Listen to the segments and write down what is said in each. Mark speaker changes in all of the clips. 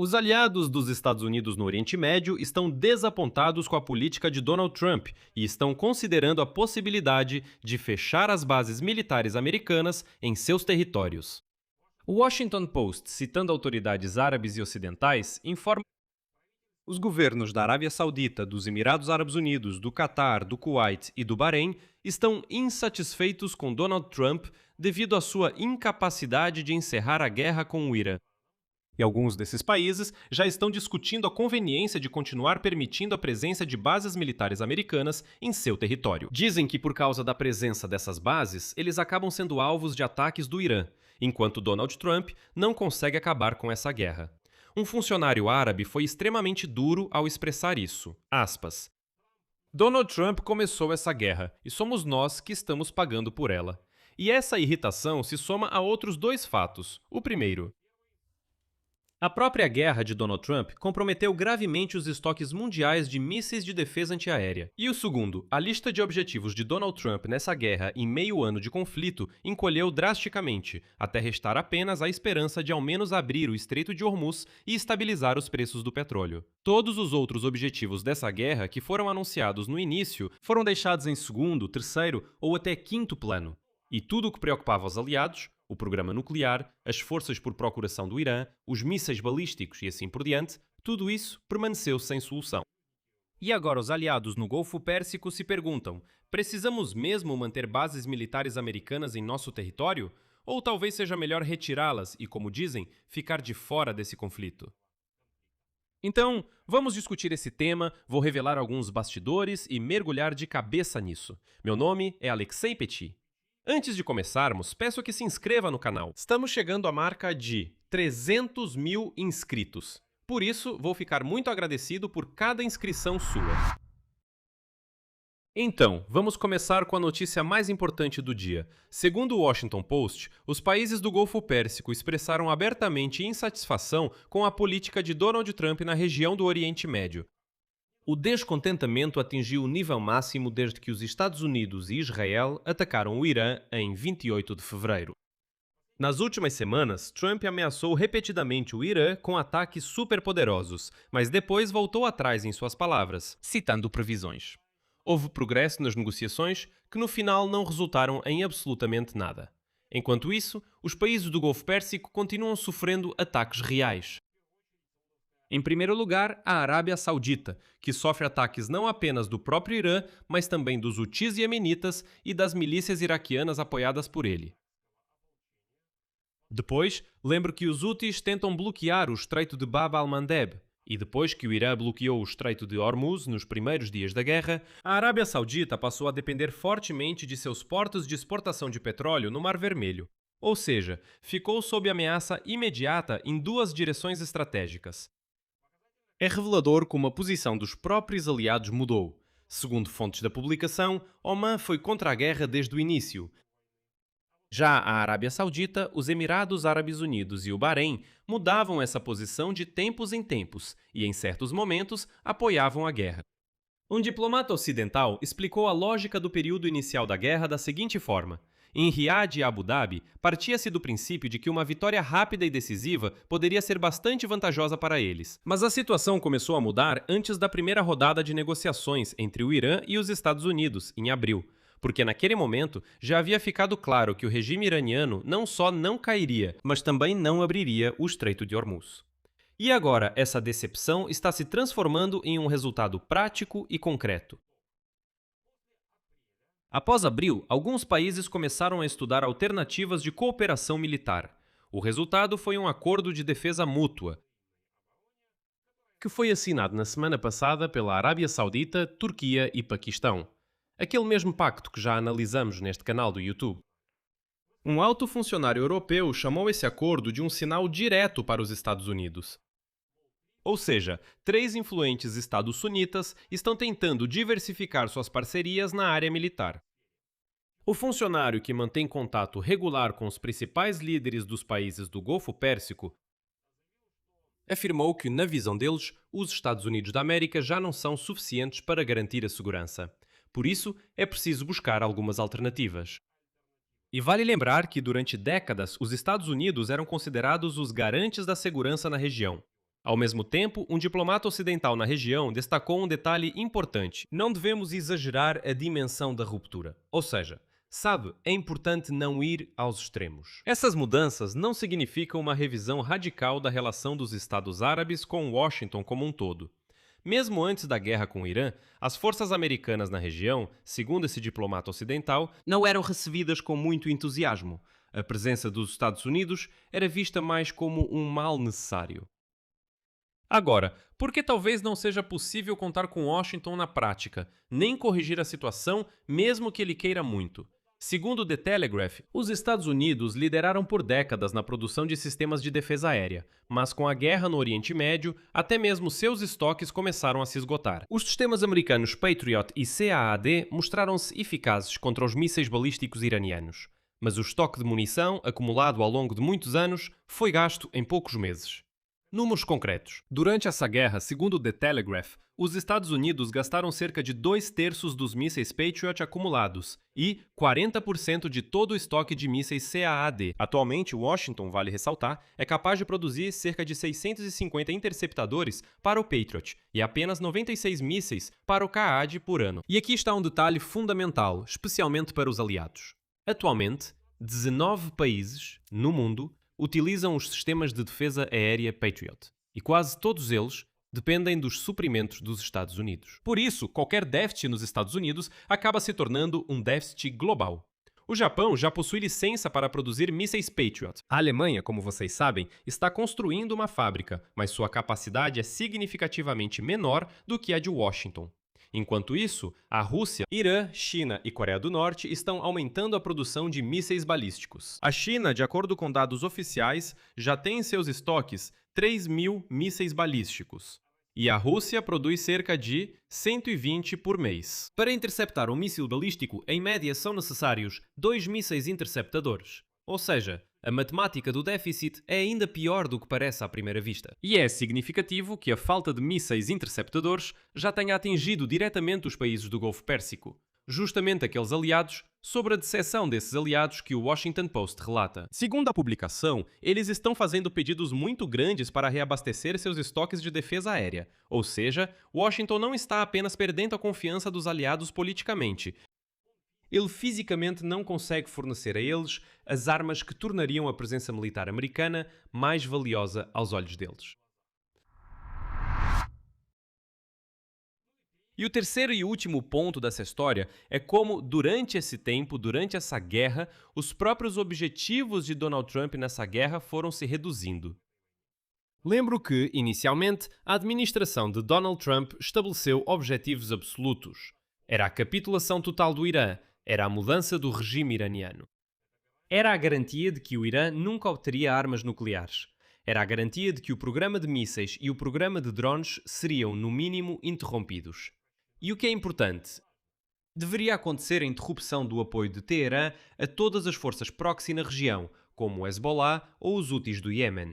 Speaker 1: Os aliados dos Estados Unidos no Oriente Médio estão desapontados com a política de Donald Trump e estão considerando a possibilidade de fechar as bases militares americanas em seus territórios. O Washington Post, citando autoridades árabes e ocidentais, informa que os governos da Arábia Saudita, dos Emirados Árabes Unidos, do Catar, do Kuwait e do Bahrein estão insatisfeitos com Donald Trump devido à sua incapacidade de encerrar a guerra com o Irã. E alguns desses países já estão discutindo a conveniência de continuar permitindo a presença de bases militares americanas em seu território. Dizem que por causa da presença dessas bases, eles acabam sendo alvos de ataques do Irã, enquanto Donald Trump não consegue acabar com essa guerra. Um funcionário árabe foi extremamente duro ao expressar isso. Aspas. Donald Trump começou essa guerra e somos nós que estamos pagando por ela. E essa irritação se soma a outros dois fatos. O primeiro, a própria guerra de Donald Trump comprometeu gravemente os estoques mundiais de mísseis de defesa antiaérea. E o segundo, a lista de objetivos de Donald Trump nessa guerra em meio ano de conflito encolheu drasticamente, até restar apenas a esperança de ao menos abrir o Estreito de Hormuz e estabilizar os preços do petróleo. Todos os outros objetivos dessa guerra que foram anunciados no início foram deixados em segundo, terceiro ou até quinto plano. E tudo o que preocupava os aliados, o programa nuclear, as forças por procuração do Irã, os mísseis balísticos e assim por diante, tudo isso permaneceu sem solução. E agora os aliados no Golfo Pérsico se perguntam: precisamos mesmo manter bases militares americanas em nosso território? Ou talvez seja melhor retirá-las e, como dizem, ficar de fora desse conflito? Então, vamos discutir esse tema, vou revelar alguns bastidores e mergulhar de cabeça nisso. Meu nome é Alexei Petit. Antes de começarmos, peço que se inscreva no canal. Estamos chegando à marca de 300 mil inscritos. Por isso, vou ficar muito agradecido por cada inscrição sua. Então, vamos começar com a notícia mais importante do dia. Segundo o Washington Post, os países do Golfo Pérsico expressaram abertamente insatisfação com a política de Donald Trump na região do Oriente Médio. O descontentamento atingiu o nível máximo desde que os Estados Unidos e Israel atacaram o Irã em 28 de fevereiro. Nas últimas semanas, Trump ameaçou repetidamente o Irã com ataques superpoderosos, mas depois voltou atrás em suas palavras, citando previsões. Houve progresso nas negociações que no final não resultaram em absolutamente nada. Enquanto isso, os países do Golfo Pérsico continuam sofrendo ataques reais. Em primeiro lugar, a Arábia Saudita, que sofre ataques não apenas do próprio Irã, mas também dos Hutis iemenitas e das milícias iraquianas apoiadas por ele. Depois, lembro que os Hutis tentam bloquear o Estreito de Bab al-Mandeb, e depois que o Irã bloqueou o Estreito de Hormuz nos primeiros dias da guerra, a Arábia Saudita passou a depender fortemente de seus portos de exportação de petróleo no Mar Vermelho. Ou seja, ficou sob ameaça imediata em duas direções estratégicas. É revelador como a posição dos próprios aliados mudou. Segundo fontes da publicação, Oman foi contra a guerra desde o início. Já a Arábia Saudita, os Emirados Árabes Unidos e o Bahrein mudavam essa posição de tempos em tempos e, em certos momentos, apoiavam a guerra. Um diplomata ocidental explicou a lógica do período inicial da guerra da seguinte forma: em Riad e Abu Dhabi, partia-se do princípio de que uma vitória rápida e decisiva poderia ser bastante vantajosa para eles. Mas a situação começou a mudar antes da primeira rodada de negociações entre o Irã e os Estados Unidos, em abril, porque naquele momento já havia ficado claro que o regime iraniano não só não cairia, mas também não abriria o Estreito de Hormuz. E agora essa decepção está se transformando em um resultado prático e concreto. Após abril, alguns países começaram a estudar alternativas de cooperação militar. O resultado foi um acordo de defesa mútua, que foi assinado na semana passada pela Arábia Saudita, Turquia e Paquistão. Aquele mesmo pacto que já analisamos neste canal do YouTube. Um alto funcionário europeu chamou esse acordo de um sinal direto para os Estados Unidos. Ou seja, 3 influentes estados sunitas estão tentando diversificar suas parcerias na área militar. O funcionário que mantém contato regular com os principais líderes dos países do Golfo Pérsico afirmou que, na visão deles, os Estados Unidos da América já não são suficientes para garantir a segurança. Por isso, é preciso buscar algumas alternativas. E vale lembrar que, durante décadas, os Estados Unidos eram considerados os garantes da segurança na região. Ao mesmo tempo, um diplomata ocidental na região destacou um detalhe importante: não devemos exagerar a dimensão da ruptura. Ou seja, sabe, é importante não ir aos extremos. Essas mudanças não significam uma revisão radical da relação dos Estados Árabes com Washington como um todo. Mesmo antes da guerra com o Irã, as forças americanas na região, segundo esse diplomata ocidental, não eram recebidas com muito entusiasmo. A presença dos Estados Unidos era vista mais como um mal necessário. Agora, por que talvez não seja possível contar com Washington na prática, nem corrigir a situação, mesmo que ele queira muito? Segundo The Telegraph, os Estados Unidos lideraram por décadas na produção de sistemas de defesa aérea, mas com a guerra no Oriente Médio, até mesmo seus estoques começaram a se esgotar. Os sistemas americanos Patriot e CAAD mostraram-se eficazes contra os mísseis balísticos iranianos, mas o estoque de munição, acumulado ao longo de muitos anos, foi gasto em poucos meses. Números concretos. Durante essa guerra, segundo The Telegraph, os Estados Unidos gastaram cerca de 2/3 dos mísseis Patriot acumulados e 40% de todo o estoque de mísseis CAAD. Atualmente, Washington, vale ressaltar, é capaz de produzir cerca de 650 interceptadores para o Patriot e apenas 96 mísseis para o CAAD por ano. E aqui está um detalhe fundamental, especialmente para os aliados. Atualmente, 19 países no mundo utilizam os sistemas de defesa aérea Patriot, e quase todos eles dependem dos suprimentos dos Estados Unidos. Por isso, qualquer déficit nos Estados Unidos acaba se tornando um déficit global. O Japão já possui licença para produzir mísseis Patriot. A Alemanha, como vocês sabem, está construindo uma fábrica, mas sua capacidade é significativamente menor do que a de Washington. Enquanto isso, a Rússia, Irã, China e Coreia do Norte estão aumentando a produção de mísseis balísticos. A China, de acordo com dados oficiais, já tem em seus estoques 3.000 mísseis balísticos. E a Rússia produz cerca de 120 por mês. Para interceptar um míssil balístico, em média são necessários 2 mísseis interceptadores. Ou seja, a matemática do déficit é ainda pior do que parece à primeira vista. E é significativo que a falta de mísseis interceptadores já tenha atingido diretamente os países do Golfo Pérsico, justamente aqueles aliados, sobre a decepção desses aliados que o Washington Post relata. Segundo a publicação, eles estão fazendo pedidos muito grandes para reabastecer seus estoques de defesa aérea. Ou seja, Washington não está apenas perdendo a confiança dos aliados politicamente. Ele fisicamente não consegue fornecer a eles as armas que tornariam a presença militar americana mais valiosa aos olhos deles. E o terceiro e último ponto dessa história é como, durante esse tempo, durante essa guerra, os próprios objetivos de Donald Trump nessa guerra foram se reduzindo. Lembro que, inicialmente, a administração de Donald Trump estabeleceu objetivos absolutos. Era a capitulação total do Irã, era a mudança do regime iraniano. Era a garantia de que o Irã nunca obteria armas nucleares. Era a garantia de que o programa de mísseis e o programa de drones seriam, no mínimo, interrompidos. E o que é importante? Deveria acontecer a interrupção do apoio de Teherã a todas as forças proxy na região, como o Hezbollah ou os Houthis do Iêmen.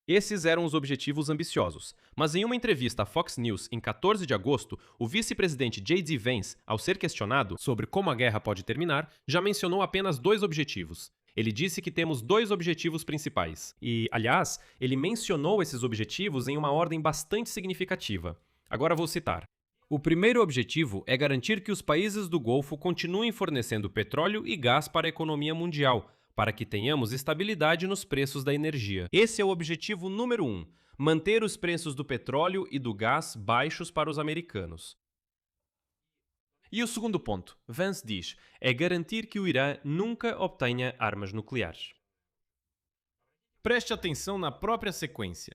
Speaker 1: Esses eram os objetivos ambiciosos, mas em uma entrevista à Fox News em 14 de agosto, o vice-presidente J.D. Vance, ao ser questionado sobre como a guerra pode terminar, já mencionou apenas 2 objetivos. Ele disse que temos 2 objetivos principais. E, aliás, ele mencionou esses objetivos em uma ordem bastante significativa. Agora vou citar. O primeiro objetivo é garantir que os países do Golfo continuem fornecendo petróleo e gás para a economia mundial, para que tenhamos estabilidade nos preços da energia. Esse é o objetivo número 1, manter os preços do petróleo e do gás baixos para os americanos. E o segundo ponto, Vance diz, é garantir que o Irã nunca obtenha armas nucleares. Preste atenção na própria sequência.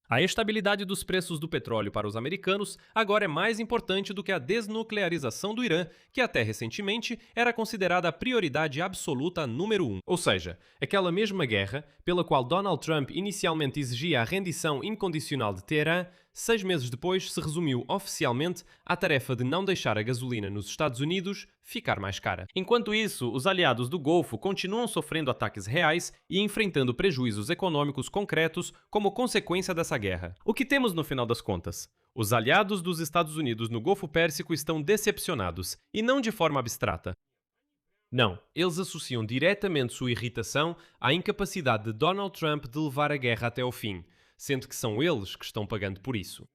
Speaker 1: A estabilidade dos preços do petróleo para os americanos agora é mais importante do que a desnuclearização do Irã, que até recentemente era considerada a prioridade absoluta número 1. Ou seja, aquela mesma guerra, pela qual Donald Trump inicialmente exigia a rendição incondicional de Teherã, 6 meses depois se resumiu oficialmente à tarefa de não deixar a gasolina nos Estados Unidos ficar mais cara. Enquanto isso, os aliados do Golfo continuam sofrendo ataques reais e enfrentando prejuízos econômicos concretos como consequência dessa guerra. O que temos no final das contas? Os aliados dos Estados Unidos no Golfo Pérsico estão decepcionados, e não de forma abstrata. Não, eles associam diretamente sua irritação à incapacidade de Donald Trump de levar a guerra até ao fim. sendo que são eles que estão pagando por isso.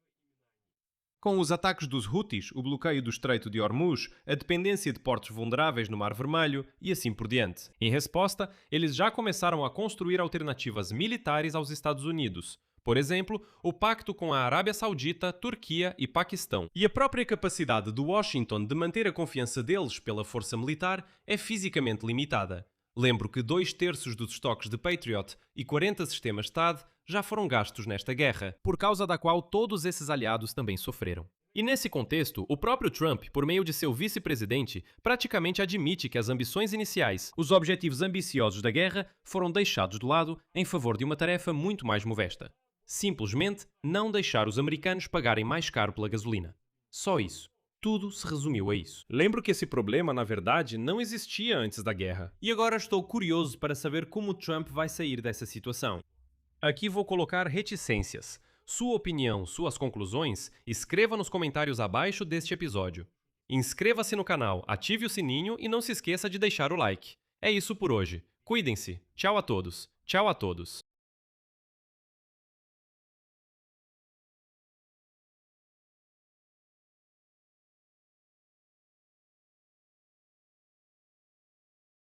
Speaker 1: Com os ataques dos Houthis, o bloqueio do Estreito de Hormuz, a dependência de portos vulneráveis no Mar Vermelho e assim por diante. Em resposta, eles já começaram a construir alternativas militares aos Estados Unidos. Por exemplo, o pacto com a Arábia Saudita, Turquia e Paquistão. E a própria capacidade de Washington de manter a confiança deles pela força militar é fisicamente limitada. Lembro que 2/3 dos estoques de Patriot e 40 sistemas THAAD já foram gastos nesta guerra, por causa da qual todos esses aliados também sofreram. E nesse contexto, o próprio Trump, por meio de seu vice-presidente, praticamente admite que as ambições iniciais, os objetivos ambiciosos da guerra, foram deixados de lado em favor de uma tarefa muito mais modesta. Simplesmente não deixar os americanos pagarem mais caro pela gasolina. Só isso. Tudo se resumiu a isso. Lembro que esse problema, na verdade, não existia antes da guerra. E agora estou curioso para saber como Trump vai sair dessa situação. Aqui vou colocar reticências. Sua opinião, suas conclusões, escreva nos comentários abaixo deste episódio. Inscreva-se no canal, ative o sininho e não se esqueça de deixar o like. É isso por hoje. Cuidem-se. Tchau a todos. Tchau a todos.